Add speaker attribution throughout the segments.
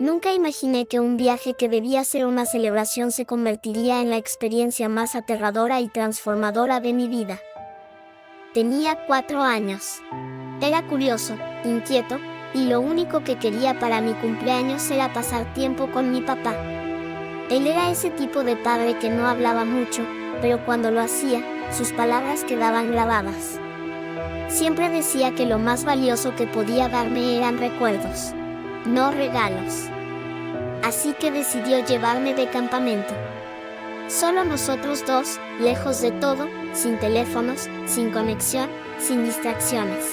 Speaker 1: Nunca imaginé que un viaje que debía ser una celebración se convertiría en la experiencia más aterradora y transformadora de mi vida. Tenía 4 años. Era curioso, inquieto, y lo único que quería para mi cumpleaños era pasar tiempo con mi papá. Él era ese tipo de padre que no hablaba mucho, pero cuando lo hacía, sus palabras quedaban grabadas. Siempre decía que lo más valioso que podía darme eran recuerdos, no regalos. Así que decidió llevarme de campamento. Solo nosotros dos, lejos de todo, sin teléfonos, sin conexión, sin distracciones.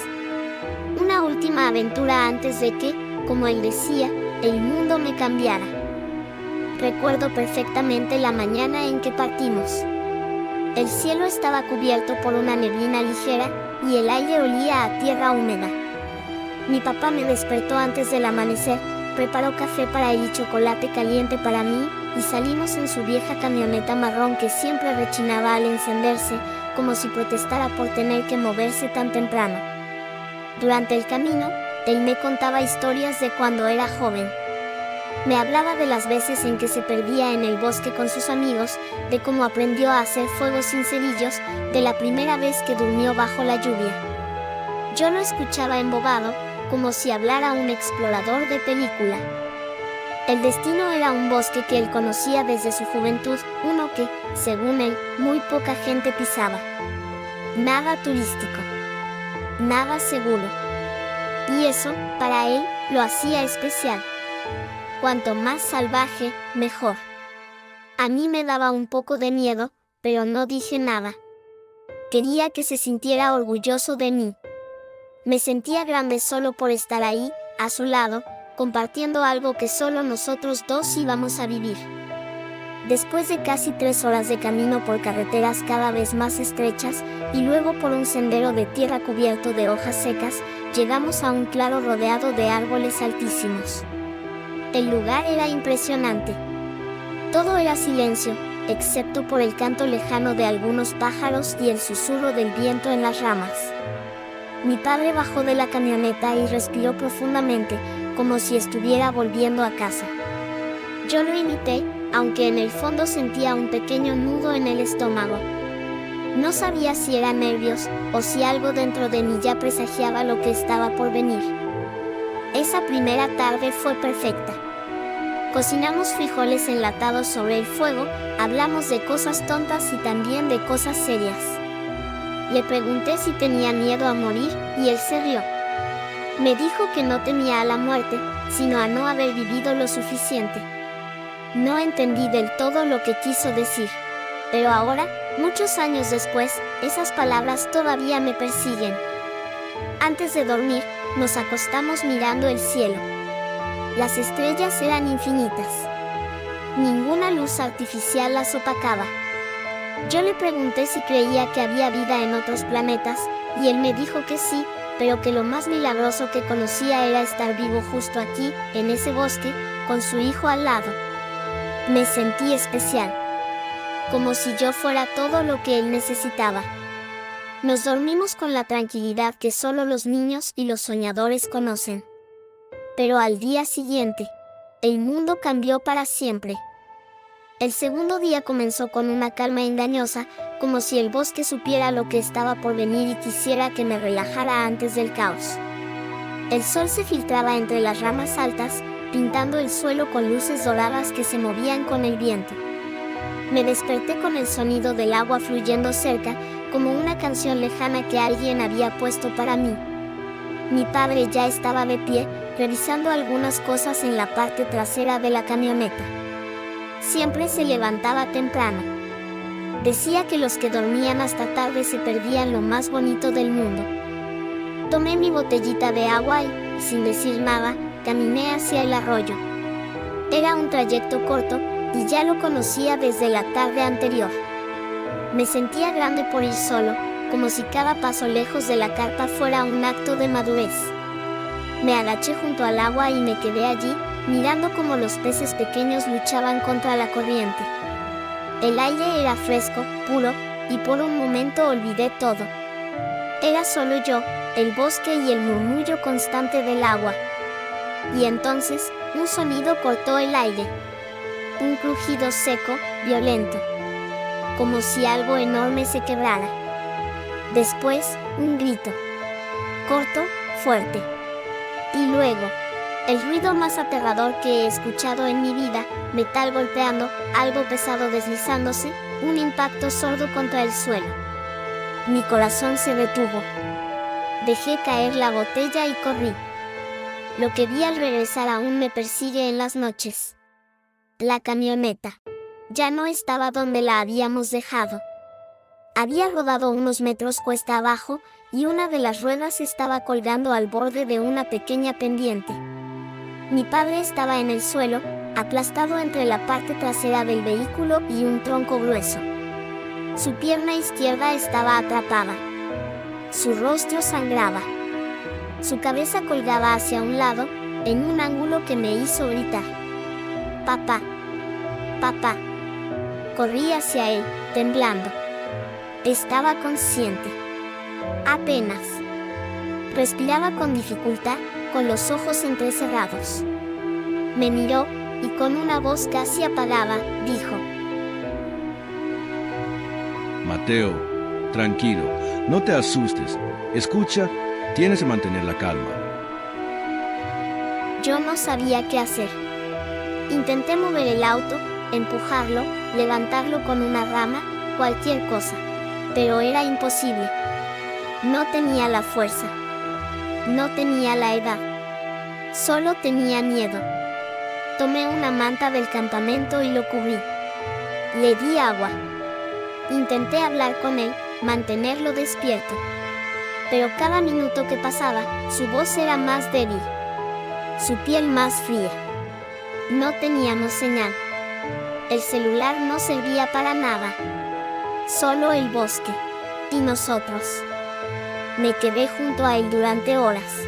Speaker 1: Una última aventura antes de que, como él decía, el mundo me cambiara. Recuerdo perfectamente la mañana en que partimos. El cielo estaba cubierto por una neblina ligera, y el aire olía a tierra húmeda. Mi papá me despertó antes del amanecer, preparó café para él y chocolate caliente para mí, y salimos en su vieja camioneta marrón que siempre rechinaba al encenderse, como si protestara por tener que moverse tan temprano. Durante el camino, él me contaba historias de cuando era joven. Me hablaba de las veces en que se perdía en el bosque con sus amigos, de cómo aprendió a hacer fuego sin cerillos, de la primera vez que durmió bajo la lluvia. Yo lo escuchaba embobado, como si hablara un explorador de película. El destino era un bosque que él conocía desde su juventud, uno que, según él, muy poca gente pisaba. Nada turístico. Nada seguro. Y eso, para él, lo hacía especial. Cuanto más salvaje, mejor. A mí me daba un poco de miedo, pero no dije nada. Quería que se sintiera orgulloso de mí. Me sentía grande solo por estar ahí, a su lado, compartiendo algo que solo nosotros dos íbamos a vivir. Después de casi 3 horas de camino por carreteras cada vez más estrechas, y luego por un sendero de tierra cubierto de hojas secas, llegamos a un claro rodeado de árboles altísimos. El lugar era impresionante. Todo era silencio, excepto por el canto lejano de algunos pájaros y el susurro del viento en las ramas. Mi padre bajó de la camioneta y respiró profundamente, como si estuviera volviendo a casa. Yo lo imité, aunque en el fondo sentía un pequeño nudo en el estómago. No sabía si eran nervios, o si algo dentro de mí ya presagiaba lo que estaba por venir. Esa primera tarde fue perfecta. Cocinamos frijoles enlatados sobre el fuego, hablamos de cosas tontas y también de cosas serias. Le pregunté si tenía miedo a morir, y él se rió. Me dijo que no temía a la muerte, sino a no haber vivido lo suficiente. No entendí del todo lo que quiso decir. Pero ahora, muchos años después, esas palabras todavía me persiguen. Antes de dormir, nos acostamos mirando el cielo. Las estrellas eran infinitas. Ninguna luz artificial las opacaba. Yo le pregunté si creía que había vida en otros planetas, y él me dijo que sí, pero que lo más milagroso que conocía era estar vivo justo aquí, en ese bosque, con su hijo al lado. Me sentí especial. Como si yo fuera todo lo que él necesitaba. Nos dormimos con la tranquilidad que solo los niños y los soñadores conocen. Pero al día siguiente, el mundo cambió para siempre. El segundo día comenzó con una calma engañosa, como si el bosque supiera lo que estaba por venir y quisiera que me relajara antes del caos. El sol se filtraba entre las ramas altas, pintando el suelo con luces doradas que se movían con el viento. Me desperté con el sonido del agua fluyendo cerca, como una canción lejana que alguien había puesto para mí. Mi padre ya estaba de pie, revisando algunas cosas en la parte trasera de la camioneta. Siempre se levantaba temprano. Decía que los que dormían hasta tarde se perdían lo más bonito del mundo. Tomé mi botellita de agua y, sin decir nada, caminé hacia el arroyo. Era un trayecto corto, y ya lo conocía desde la tarde anterior. Me sentía grande por ir solo, como si cada paso lejos de la carpa fuera un acto de madurez. Me agaché junto al agua y me quedé allí, mirando cómo los peces pequeños luchaban contra la corriente. El aire era fresco, puro, y por un momento olvidé todo. Era solo yo, el bosque y el murmullo constante del agua. Y entonces, Un sonido cortó el aire. Un crujido seco, violento. Como si algo enorme se quebrara. Después, un grito. Corto, fuerte. Y luego, el ruido más aterrador que he escuchado en mi vida, metal golpeando, algo pesado deslizándose, un impacto sordo contra el suelo. Mi corazón se detuvo. Dejé caer la botella y corrí. Lo que vi al regresar aún me persigue en las noches. La camioneta ya no estaba donde la habíamos dejado. Había rodado unos metros cuesta abajo, y una de las ruedas estaba colgando al borde de una pequeña pendiente. Mi padre estaba en el suelo, aplastado entre la parte trasera del vehículo y un tronco grueso. Su pierna izquierda estaba atrapada. Su rostro sangraba. Su cabeza colgaba hacia un lado, en un ángulo que me hizo gritar. «Papá. Papá». Corrí hacia él, temblando. Estaba consciente. Apenas. Respiraba con dificultad, con los ojos entrecerrados. Me miró, y con una voz casi apagada, dijo:
Speaker 2: Mateo, tranquilo, no te asustes. Escucha, tienes que mantener la calma.
Speaker 1: Yo no sabía qué hacer. Intenté mover el auto, empujarlo, levantarlo con una rama, cualquier cosa. Pero era imposible. No tenía la fuerza. No tenía la edad. Solo tenía miedo. Tomé una manta del campamento y lo cubrí. Le di agua. Intenté hablar con él, mantenerlo despierto. Pero cada minuto que pasaba, su voz era más débil. Su piel más fría. No teníamos señal. El celular no servía para nada. Solo el bosque. Y nosotros. Me quedé junto a él durante horas.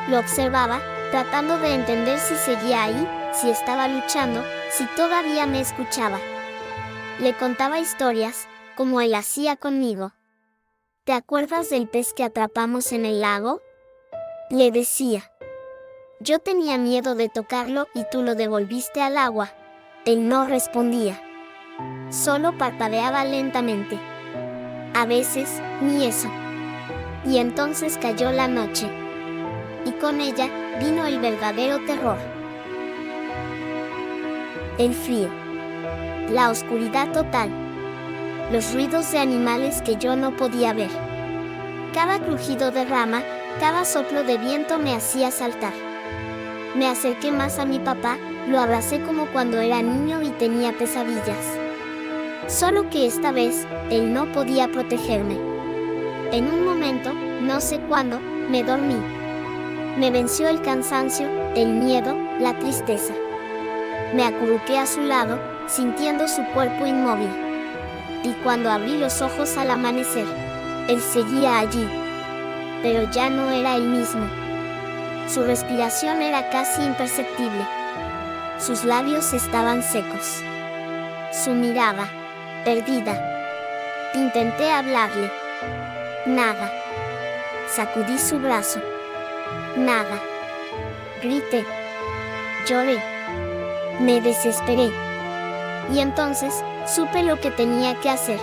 Speaker 1: Lo observaba, tratando de entender si seguía ahí, si estaba luchando, si todavía me escuchaba. Le contaba historias, como él hacía conmigo. ¿Te acuerdas del pez que atrapamos en el lago?, le decía. Yo tenía miedo de tocarlo y tú lo devolviste al agua. Él no respondía. Solo parpadeaba lentamente. A veces, ni eso. Y entonces cayó la noche. Y con ella, vino el verdadero terror. El frío. La oscuridad total. Los ruidos de animales que yo no podía ver. Cada crujido de rama, cada soplo de viento me hacía saltar. Me acerqué más a mi papá, lo abracé como cuando era niño y tenía pesadillas. Solo que esta vez, él no podía protegerme. En un momento, no sé cuándo, me dormí. Me venció el cansancio, el miedo, la tristeza. Me acurruqué a su lado, sintiendo su cuerpo inmóvil. Y cuando abrí los ojos al amanecer, él seguía allí. Pero ya no era el mismo. Su respiración era casi imperceptible. Sus labios estaban secos. Su mirada, perdida. Intenté hablarle. Nada. Sacudí su brazo. Nada. Grité. Lloré. Me desesperé. Y entonces, supe lo que tenía que hacer.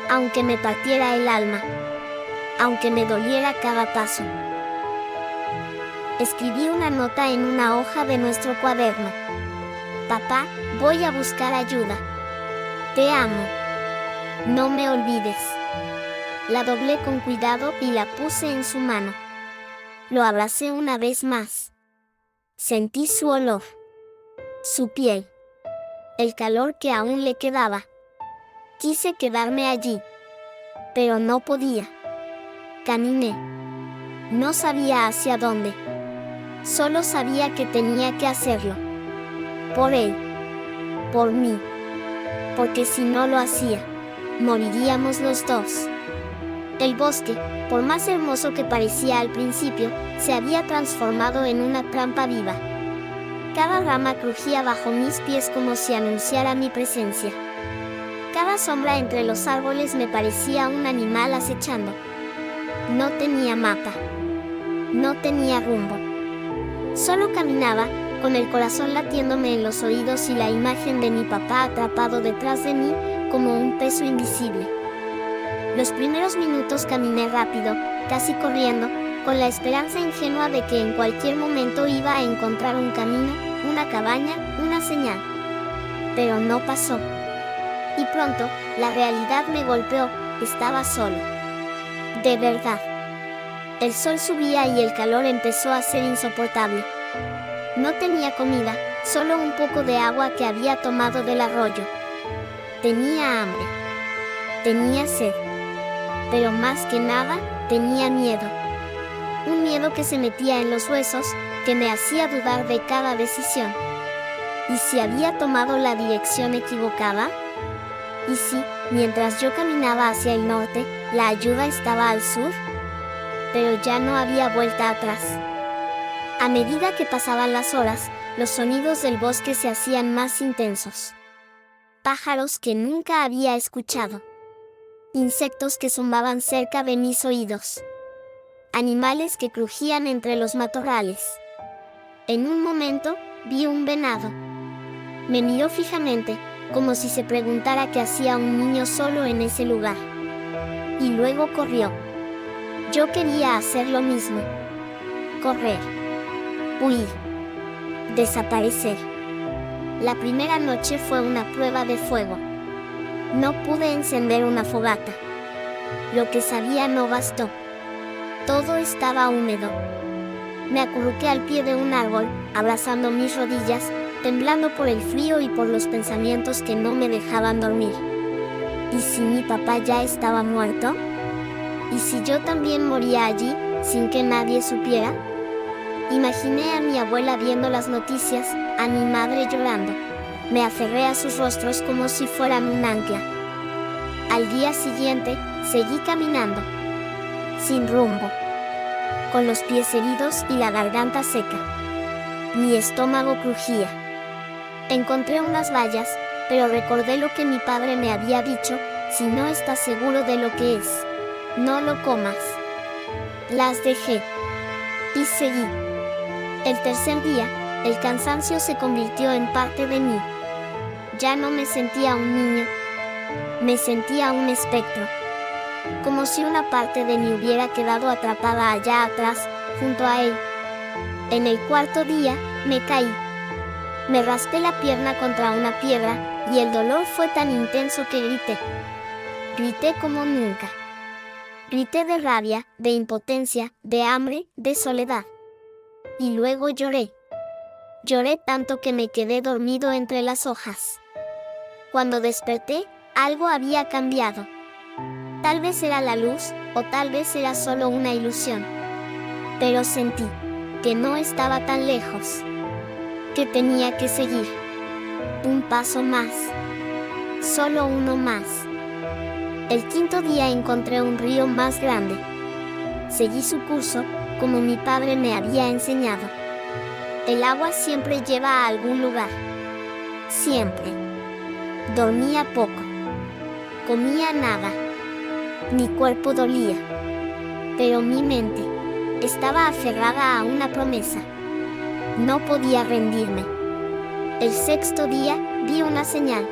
Speaker 1: Aunque me partiera el alma. Aunque me doliera cada paso. Escribí una nota en una hoja de nuestro cuaderno. Papá, voy a buscar ayuda. Te amo. No me olvides. La doblé con cuidado y la puse en su mano. Lo abracé una vez más. Sentí su olor. Su piel. El calor que aún le quedaba. Quise quedarme allí. Pero no podía. Caminé. No sabía hacia dónde. Solo sabía que tenía que hacerlo. Por él. Por mí. Porque si no lo hacía, moriríamos los dos. El bosque, por más hermoso que parecía al principio, se había transformado en una trampa viva. Cada rama crujía bajo mis pies como si anunciara mi presencia. Cada sombra entre los árboles me parecía un animal acechando. No tenía mapa. No tenía rumbo. Solo caminaba, con el corazón latiéndome en los oídos y la imagen de mi papá atrapado detrás de mí, como un peso invisible. Los primeros minutos caminé rápido, casi corriendo, con la esperanza ingenua de que en cualquier momento iba a encontrar un camino, una cabaña, una señal. Pero no pasó. Y pronto, la realidad me golpeó, estaba solo. De verdad. El sol subía y el calor empezó a ser insoportable. No tenía comida, solo un poco de agua que había tomado del arroyo. Tenía hambre. Tenía sed. Pero más que nada, tenía miedo. Un miedo que se metía en los huesos, que me hacía dudar de cada decisión. ¿Y si había tomado la dirección equivocada? ¿Y si, mientras yo caminaba hacia el norte, la ayuda estaba al sur? Pero ya no había vuelta atrás. A medida que pasaban las horas, los sonidos del bosque se hacían más intensos. Pájaros que nunca había escuchado. Insectos que zumbaban cerca de mis oídos. Animales que crujían entre los matorrales. En un momento, vi un venado. Me miró fijamente, como si se preguntara qué hacía un niño solo en ese lugar. Y luego corrió. Yo quería hacer lo mismo. Correr. Huir. Desaparecer. La primera noche fue una prueba de fuego. No pude encender una fogata. Lo que sabía no bastó. Todo estaba húmedo. Me acurruqué al pie de un árbol, abrazando mis rodillas, temblando por el frío y por los pensamientos que no me dejaban dormir. ¿Y si mi papá ya estaba muerto? ¿Y si yo también moría allí, sin que nadie supiera? Imaginé a mi abuela viendo las noticias, a mi madre llorando. Me aferré a sus rostros como si fueran un ancla. Al día siguiente, seguí caminando. Sin rumbo. Con los pies heridos y la garganta seca. Mi estómago crujía. Encontré unas bayas, pero recordé lo que mi padre me había dicho: si no estás seguro de lo que es, no lo comas. Las dejé. Y seguí. El tercer día, el cansancio se convirtió en parte de mí. Ya no me sentía un niño. Me sentía un espectro. Como si una parte de mí hubiera quedado atrapada allá atrás, junto a él. En el cuarto día, me caí. Me raspé la pierna contra una piedra, y el dolor fue tan intenso que grité. Grité como nunca. Grité de rabia, de impotencia, de hambre, de soledad. Y luego lloré. Lloré tanto que me quedé dormido entre las hojas. Cuando desperté, algo había cambiado. Tal vez era la luz, o tal vez era solo una ilusión. Pero sentí que no estaba tan lejos. Que tenía que seguir. Un paso más. Solo uno más. El quinto día encontré un río más grande. Seguí su curso, como mi padre me había enseñado. El agua siempre lleva a algún lugar. Siempre. Dormía poco. Comía nada. Mi cuerpo dolía. Pero mi mente estaba aferrada a una promesa. No podía rendirme. El sexto día, vi una señal.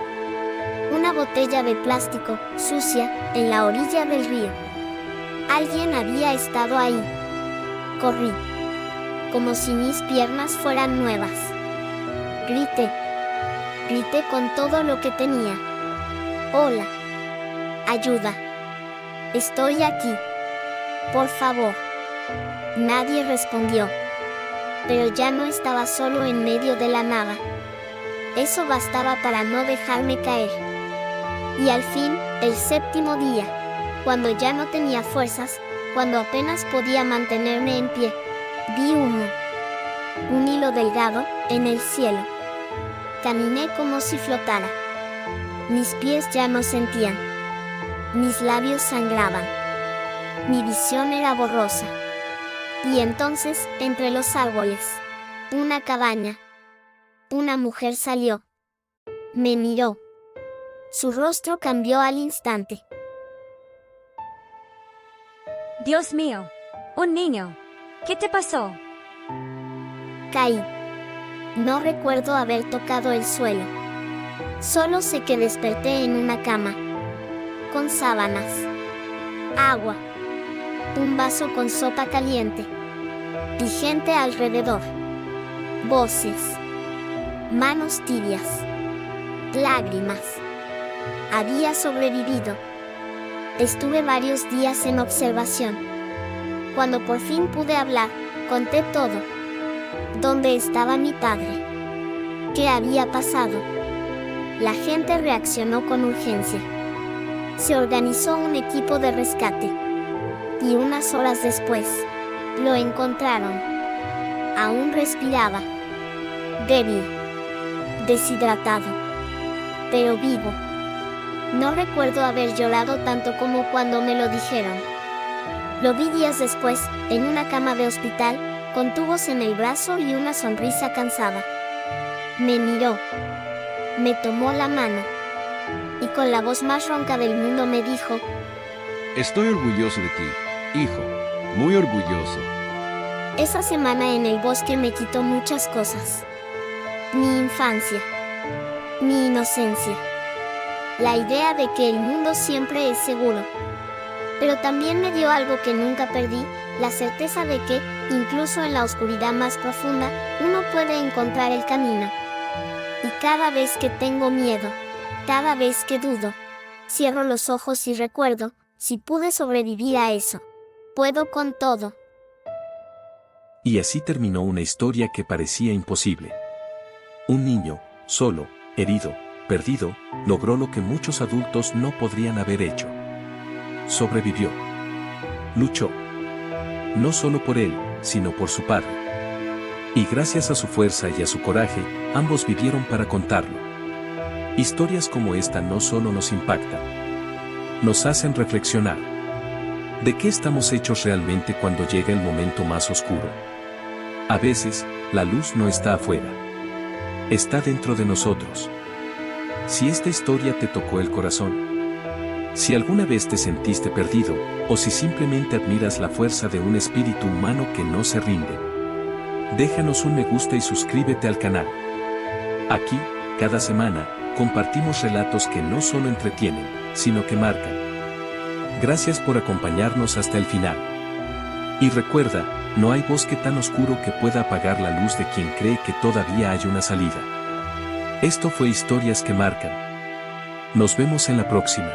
Speaker 1: Una botella de plástico, sucia, en la orilla del río. Alguien había estado ahí. Corrí. Como si mis piernas fueran nuevas. Grité. Grité con todo lo que tenía. Hola. Ayuda. Estoy aquí. Por favor. Nadie respondió. Pero ya no estaba solo en medio de la nada. Eso bastaba para no dejarme caer. Y al fin, el séptimo día, cuando ya no tenía fuerzas, cuando apenas podía mantenerme en pie, vi un hilo delgado, en el cielo. Caminé como si flotara. Mis pies ya no sentían. Mis labios sangraban. Mi visión era borrosa. Y entonces, entre los árboles, una cabaña. Una mujer salió. Me miró. Su rostro cambió al instante.
Speaker 3: Dios mío, un niño. ¿Qué te pasó?
Speaker 1: Caí. No recuerdo haber tocado el suelo. Solo sé que desperté en una cama, con sábanas, agua, un vaso con sopa caliente y gente alrededor. Voces, manos tibias, lágrimas. Había sobrevivido. Estuve varios días en observación. Cuando por fin pude hablar, conté todo. ¿Dónde estaba mi padre? ¿Qué había pasado? La gente reaccionó con urgencia. Se organizó un equipo de rescate. Y unas horas después, lo encontraron. Aún respiraba. Débil. Deshidratado. Pero vivo. No recuerdo haber llorado tanto como cuando me lo dijeron. Lo vi días después, en una cama de hospital, con tubos en el brazo y una sonrisa cansada. Me miró. Me tomó la mano. Y con la voz más ronca del mundo me dijo:
Speaker 2: Estoy orgulloso de ti, hijo, muy orgulloso.
Speaker 1: Esa semana en el bosque me quitó muchas cosas. Mi infancia. Mi inocencia. La idea de que el mundo siempre es seguro. Pero también me dio algo que nunca perdí, la certeza de que, incluso en la oscuridad más profunda, uno puede encontrar el camino. Y cada vez que tengo miedo, cada vez que dudo, cierro los ojos y recuerdo, si pude sobrevivir a eso, puedo con todo.
Speaker 3: Y así terminó una historia que parecía imposible. Un niño, solo, herido, perdido, logró lo que muchos adultos no podrían haber hecho. Sobrevivió. Luchó. No solo por él, sino por su padre. Y gracias a su fuerza y a su coraje, ambos vivieron para contarlo. Historias como esta no solo nos impactan, nos hacen reflexionar. ¿De qué estamos hechos realmente cuando llega el momento más oscuro? A veces, la luz no está afuera. Está dentro de nosotros. Si esta historia te tocó el corazón, si alguna vez te sentiste perdido, o si simplemente admiras la fuerza de un espíritu humano que no se rinde, déjanos un me gusta y suscríbete al canal. Aquí, cada semana, compartimos relatos que no solo entretienen, sino que marcan. Gracias por acompañarnos hasta el final. Y recuerda, no hay bosque tan oscuro que pueda apagar la luz de quien cree que todavía hay una salida. Esto fue Historias que Marcan. Nos vemos en la próxima.